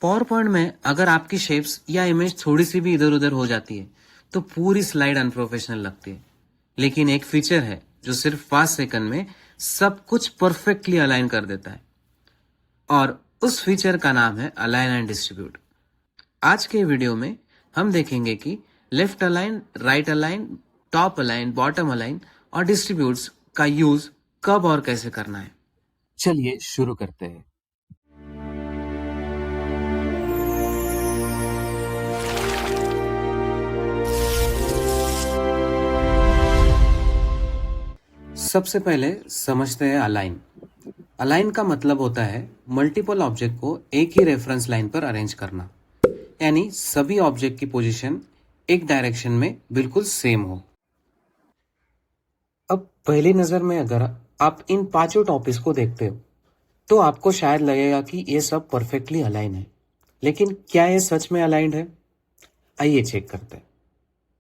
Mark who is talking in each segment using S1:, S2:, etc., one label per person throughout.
S1: Power point में अगर आपकी शेप्स या इमेज थोड़ी सी भी इधर उधर हो जाती है तो पूरी स्लाइड अनप्रोफेशनल लगती है। लेकिन एक फीचर है जो सिर्फ 5 सेकंड में सब कुछ परफेक्टली अलाइन कर देता है, और उस फीचर का नाम है अलाइन एंड डिस्ट्रीब्यूट। आज के वीडियो में हम देखेंगे कि left align, right align, top align, bottom align और डिस्ट्रीब्यूट्स का यूज कब और कैसे करना है।
S2: चलिए शुरू करते हैं।
S1: सबसे पहले समझते हैं अलाइन। अलाइन का मतलब होता है मल्टीपल ऑब्जेक्ट को एक ही रेफरेंस लाइन पर अरेंज करना, यानी सभी ऑब्जेक्ट की पोजीशन एक डायरेक्शन में बिल्कुल सेम हो। अब पहली नजर में अगर आप इन पांचों टॉपिक्स को देखते हो तो आपको शायद लगेगा कि ये सब परफेक्टली अलाइन है, लेकिन क्या ये सच में अलाइंड है? आइए चेक करते हैं।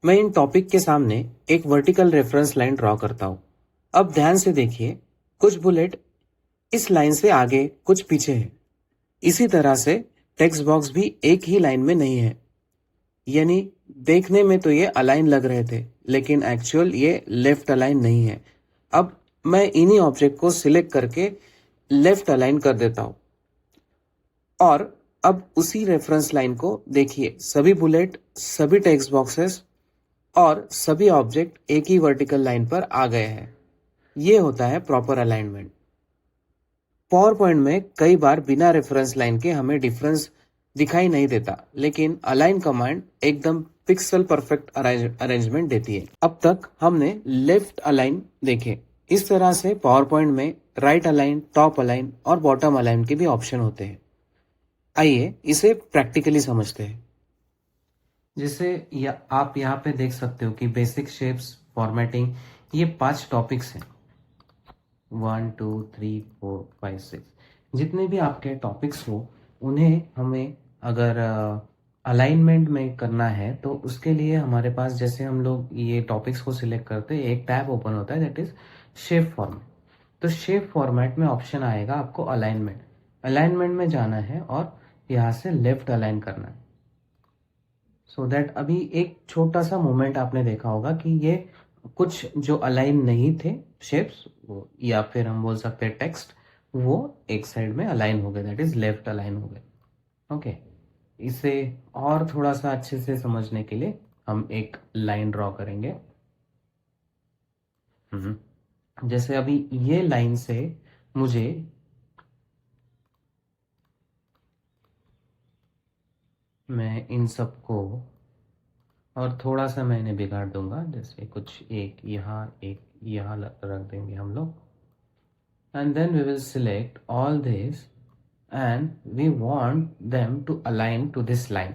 S1: मैं इन टॉपिक के सामने एक वर्टिकल रेफरेंस लाइन ड्रॉ करता हूं। अब ध्यान से देखिए, कुछ बुलेट इस लाइन से आगे, कुछ पीछे है। इसी तरह से टेक्स्ट बॉक्स भी एक ही लाइन में नहीं है, यानी देखने में तो ये अलाइन लग रहे थे, लेकिन एक्चुअल ये लेफ्ट अलाइन नहीं है। अब मैं इन्हीं ऑब्जेक्ट को सिलेक्ट करके लेफ्ट अलाइन कर देता हूं, और अब उसी रेफरेंस लाइन को देखिए, सभी बुलेट, सभी टेक्स्ट बॉक्सेस और सभी ऑब्जेक्ट एक ही वर्टिकल लाइन पर आ गए हैं। ये होता है प्रॉपर अलाइनमेंट। पावर पॉइंट में कई बार बिना रेफरेंस लाइन के हमें डिफरेंस दिखाई नहीं देता, लेकिन अलाइन कमांड एकदम पिक्सल परफेक्ट अरेंजमेंट देती है। अब तक हमने लेफ्ट अलाइन देखे। इस तरह से पावर पॉइंट में राइट अलाइन, टॉप अलाइन और बॉटम अलाइन के भी ऑप्शन होते हैं। आइए इसे प्रैक्टिकली समझते हैं। जैसे आप यहाँ पे देख सकते हो कि बेसिक शेप्स, फॉर्मेटिंग, ये 5 टॉपिक्स हैं। 1 2 3 4 5 6 जितने भी आपके टॉपिक्स हो, उन्हें हमें अगर अलाइनमेंट में करना है तो उसके लिए हमारे पास, जैसे हम लोग ये टॉपिक्स को सिलेक्ट करते हैं, एक टैब ओपन होता है, दैट इज शेप फॉर्मेट। तो शेप फॉर्मेट में ऑप्शन आएगा आपको अलाइनमेंट। अलाइनमेंट में जाना है और यहाँ से लेफ्ट अलाइन करना है। सो दैट अभी एक छोटा सा मोमेंट आपने देखा होगा कि ये कुछ जो अलाइन नहीं थे शेप्स, वो या फिर हम बोल सकते हैं टेक्स्ट, वो एक साइड में अलाइन हो गए, दैट इज लेफ्ट अलाइन हो गए। ओके, इसे और थोड़ा सा अच्छे से समझने के लिए हम एक लाइन ड्रॉ करेंगे। जैसे अभी ये लाइन से मुझे मैं इन सबको और थोड़ा सा मैंने बिगाड़ दूंगा, जैसे कुछ एक यहाँ रख देंगे हम लोग, and then we will select all this and we want them to align to this line।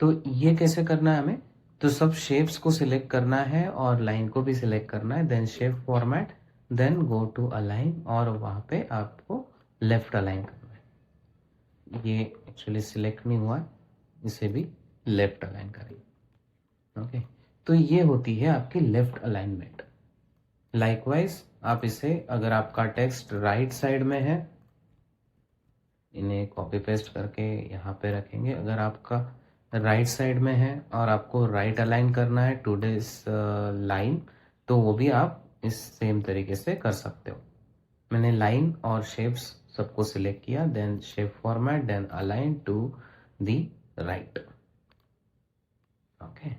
S1: तो ये कैसे करना है हमें? तो सब शेप्स को सिलेक्ट करना है और लाइन को भी सिलेक्ट करना है, then shape format, then go to align, और वहां पे आपको लेफ्ट अलाइन करना है। ये एक्चुअली सिलेक्ट नहीं हुआ, इसे भी लेफ्ट अलाइन करेंगे। ओके, तो ये होती है आपकी लेफ्ट अलाइनमेंट। लाइकवाइज आप इसे, अगर आपका टेक्स्ट राइट साइड में है, इन्हें कॉपी पेस्ट करके यहाँ पे रखेंगे। अगर आपका राइट साइड में है और आपको राइट अलाइन करना है टू दिस लाइन, तो वो भी आप इस सेम तरीके से कर सकते हो। मैंने लाइन और शेप्स सबको सिलेक्ट किया, then shape format, then align to the right. Okay,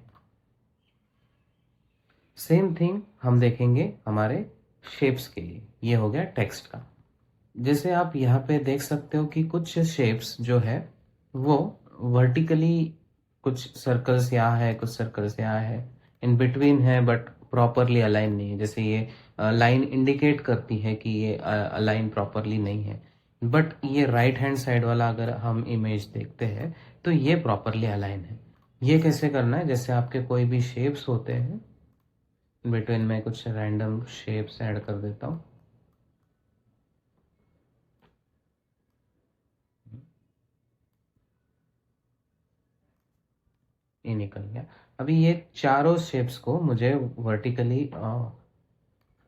S1: same thing हम देखेंगे हमारे शेप्स के लिए। ये हो गया टेक्स्ट का। जैसे आप यहाँ पे देख सकते हो कि कुछ शेप्स जो है वो वर्टिकली, कुछ सर्कल्स यहाँ है, कुछ सर्कल्स यहाँ है, इन बिटवीन है, बट प्रॉपरली अलाइन नहीं है। जैसे ये लाइन इंडिकेट करती है कि ये अलाइन प्रॉपरली नहीं है, बट ये राइट हैंड साइड वाला अगर हम इमेज देखते हैं तो ये प्रॉपरली अलाइन है। ये कैसे करना है? जैसे आपके कोई भी शेप्स होते हैं, बिटवीन में कुछ रैंडम शेप्स ऐड कर देता हूँ। ये निकल गया। अभी ये चारों शेप्स को मुझे वर्टिकली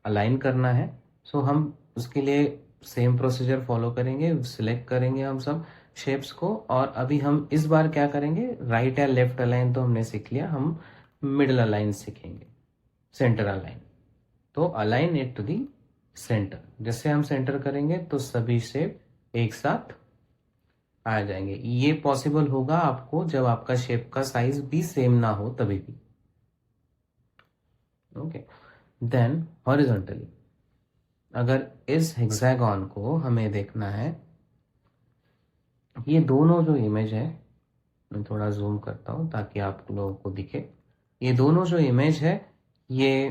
S1: अलाइन करना है। सो हम उसके लिए सेम प्रोसीजर फॉलो करेंगे। सिलेक्ट करेंगे हम सब, शेप्स को, और अभी हम इस बार क्या करेंगे, राइट या लेफ्ट अलाइन तो हमने सीख लिया, हम मिडल अलाइन सीखेंगे, सेंटर अलाइन। तो align it to the centre, जैसे हम सेंटर करेंगे तो सभी शेप एक साथ आ जाएंगे। ये पॉसिबल होगा आपको जब आपका शेप का साइज भी सेम ना हो, तभी भी। ओके, देन हॉरिजॉन्टली, अगर इस हेक्सागन को हमें देखना है, ये दोनों जो इमेज है, मैं थोड़ा जूम करता हूं ताकि आप लोगों को दिखे, ये दोनों जो इमेज है ये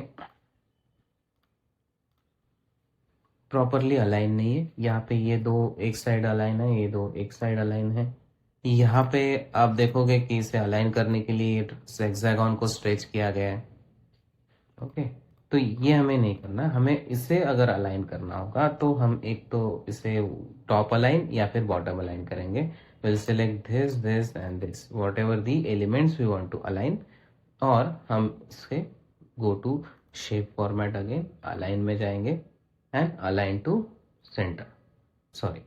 S1: प्रॉपरली अलाइन नहीं है। यहाँ पे ये दो एक साइड अलाइन है, ये दो एक साइड अलाइन है। यहाँ पे आप देखोगे कि इसे अलाइन करने के लिए हेक्सागन को स्ट्रेच किया गया है। ओके, तो ये हमें नहीं करना, हमें इसे अगर अलाइन करना होगा तो हम एक तो इसे टॉप अलाइन या फिर बॉटम अलाइन करेंगे। Will select this this and this, whatever the elements we want to align, और हम इसके go to shape format, again align में जाएंगे and align to centre. Sorry,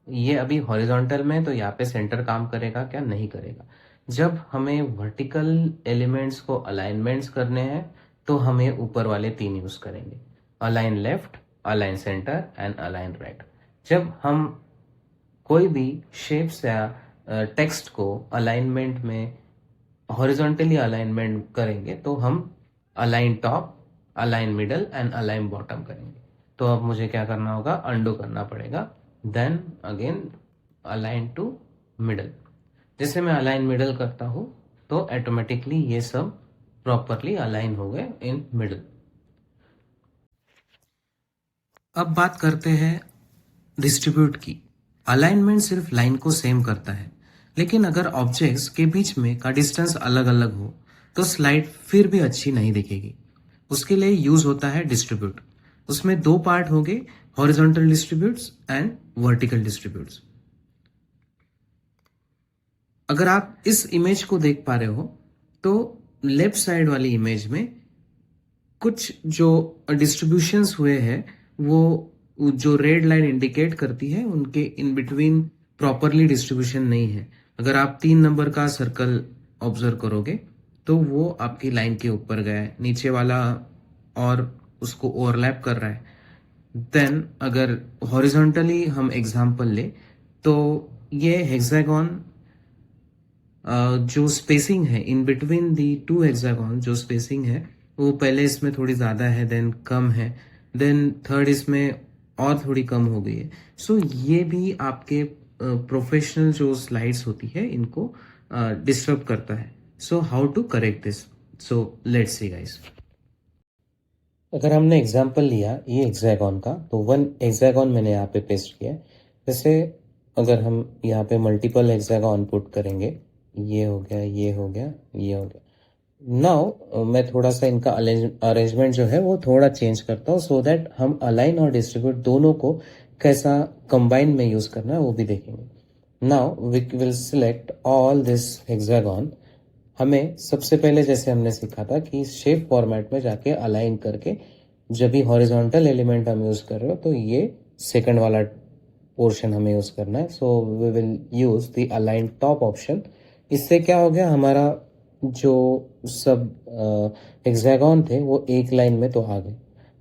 S1: ये अभी हॉरिजॉन्टल में, तो यहाँ पे सेंटर काम करेगा क्या, नहीं करेगा। जब हमें वर्टिकल एलिमेंट्स को अलाइनमेंट्स करने हैं तो हमें ऊपर वाले तीन यूज करेंगे, align left, align centre and align right. जब हम कोई भी शेप्स या टेक्स्ट को अलाइनमेंट में हॉरिजॉन्टली अलाइनमेंट करेंगे तो हम align top, align middle and align bottom करेंगे। तो अब मुझे क्या करना होगा, अंडू करना पड़ेगा, then again align to middle. जैसे मैं अलाइन मिडल करता हूं तो ऑटोमेटिकली ये सब प्रॉपरली अलाइन हो गए इन मिडल। अब बात करते हैं डिस्ट्रीब्यूट की। अलाइनमेंट सिर्फ लाइन को सेम करता है, लेकिन अगर ऑब्जेक्ट्स के बीच में का डिस्टेंस अलग अलग हो तो स्लाइड फिर भी अच्छी नहीं दिखेगी। उसके लिए यूज होता है डिस्ट्रीब्यूट। उसमें दो पार्ट होंगे, horizontal distributes and vertical distributes. अगर आप इस इमेज को देख पा रहे हो तो लेफ्ट साइड वाली इमेज में कुछ जो डिस्ट्रीब्यूशंस हुए हैं वो जो रेड लाइन इंडिकेट करती है उनके इन बिटवीन प्रॉपरली डिस्ट्रीब्यूशन नहीं है। अगर आप 3 नंबर का सर्कल ऑब्जर्व करोगे तो वो आपकी लाइन के ऊपर गया है, नीचे वाला और उसको ओवरलैप कर रहा है। देन अगर हॉरिजॉन्टली हम एग्जांपल ले तो ये हेक्सागन जो स्पेसिंग है in between the two hexagon, जो स्पेसिंग है वो पहले इसमें थोड़ी ज्यादा है, देन कम है, देन थर्ड इसमें और थोड़ी कम हो गई है। सो ये भी आपके प्रोफेशनल जो स्लाइड्स होती है इनको डिस्टर्ब करता है। So how to correct this, so let's see guys. अगर हमने एग्जाम्पल लिया ये हेक्सागन का, तो वन हेक्सागन मैंने यहाँ पे पेस्ट किया है। जैसे अगर हम यहाँ पे मल्टीपल हेक्सागन पुट करेंगे, ये हो गया, ये हो गया, ये हो गया। नाउ मैं थोड़ा सा इनका अरेंजमेंट जो है वो थोड़ा चेंज करता हूँ, सो दैट हम अलाइन और डिस्ट्रीब्यूट दोनों को कैसा कंबाइन में यूज करना है वो भी देखेंगे। Now we will select all this hexagon. हमें सबसे पहले जैसे हमने सीखा था कि शेप फॉर्मेट में जाके अलाइन करके, जब भी हॉरिजॉन्टल एलिमेंट हम यूज कर रहे हो तो ये सेकंड वाला पोर्शन हमें यूज करना है। So we will use the align top option. इससे क्या हो गया, हमारा जो सब हेक्सागन थे वो एक लाइन में तो आ गए,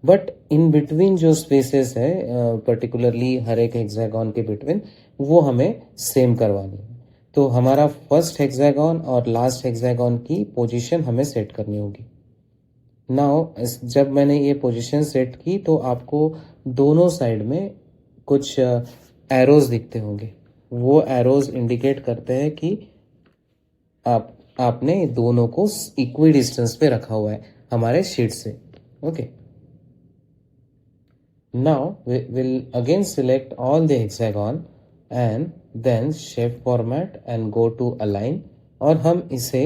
S1: बट इन बिटवीन जो स्पेसेस है पर्टिकुलरली हर एक हेक्सागन के बिटवीन, वो हमें सेम करवानी है। तो हमारा फर्स्ट हेक्सागन और लास्ट हेक्सागन की पोजीशन हमें सेट करनी होगी। नाउ जब मैंने ये पोजीशन सेट की तो आपको दोनों साइड में कुछ एरोज दिखते होंगे। वो एरोज इंडिकेट करते हैं कि आपने दोनों को इक्वी डिस्टेंस पे रखा हुआ है हमारे शीट से। Okay, now we will again select all the hexagon and then shape format and go to align, और हम इसे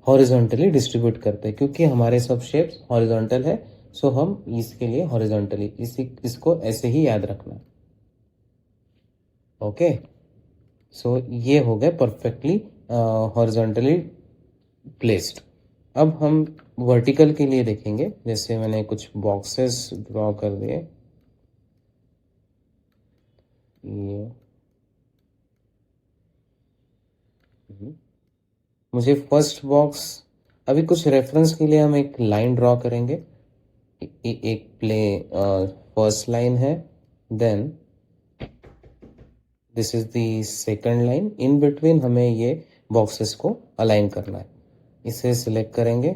S1: हॉरिजॉन्टली डिस्ट्रीब्यूट करते हैं क्योंकि हमारे सब शेप्स हॉरिजॉन्टल है। सो हम इसके लिए हॉरिजॉन्टली इसको ऐसे ही याद रखना। ओके, सो ये हो गए परफेक्टली हॉरिजॉन्टली प्लेस्ड। अब हम वर्टिकल के लिए देखेंगे। जैसे मैंने कुछ बॉक्सेस ड्रॉ कर दिए, ये मुझे फर्स्ट बॉक्स, अभी कुछ रेफरेंस के लिए हम एक लाइन ड्रॉ करेंगे। एक प्ले फर्स्ट लाइन है, then this is the second line. In between हमें ये बॉक्सेस को अलाइन करना है। इसे सिलेक्ट करेंगे,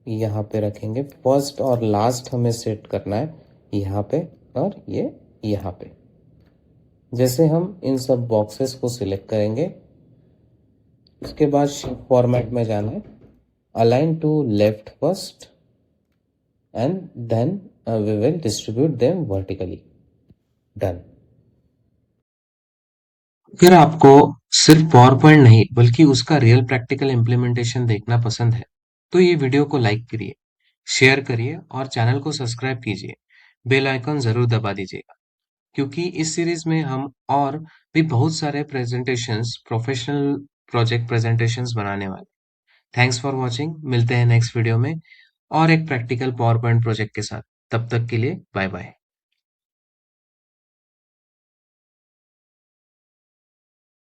S1: यहाँ पे रखेंगे। फर्स्ट और लास्ट हमें सेट करना है यहाँ पे, और ये यहाँ पे। जैसे हम इन सब बॉक्सेस को सिलेक्ट करेंगे, उसके बाद शिफ्ट फॉर्मेट में जाना है, align to left first, and then we will distribute them vertically. Done. अगर आपको सिर्फ पावर पॉइंट नहीं बल्कि उसका रियल प्रैक्टिकल इम्प्लीमेंटेशन देखना पसंद है, तो ये वीडियो को लाइक करिए, शेयर करिए और चैनल को सब्सक्राइब कीजिए। बेल आइकन जरूर दबा दीजिएगा, क्योंकि इस सीरीज में हम और भी बहुत सारे प्रेजेंटेशंस, प्रोफेशनल प्रोजेक्ट प्रेजेंटेशंस बनाने वाले। Thanks for watching. मिलते हैं नेक्स्ट वीडियो में और एक प्रैक्टिकल पावर पॉइंट प्रोजेक्ट के साथ। तब तक के लिए बाय बाय।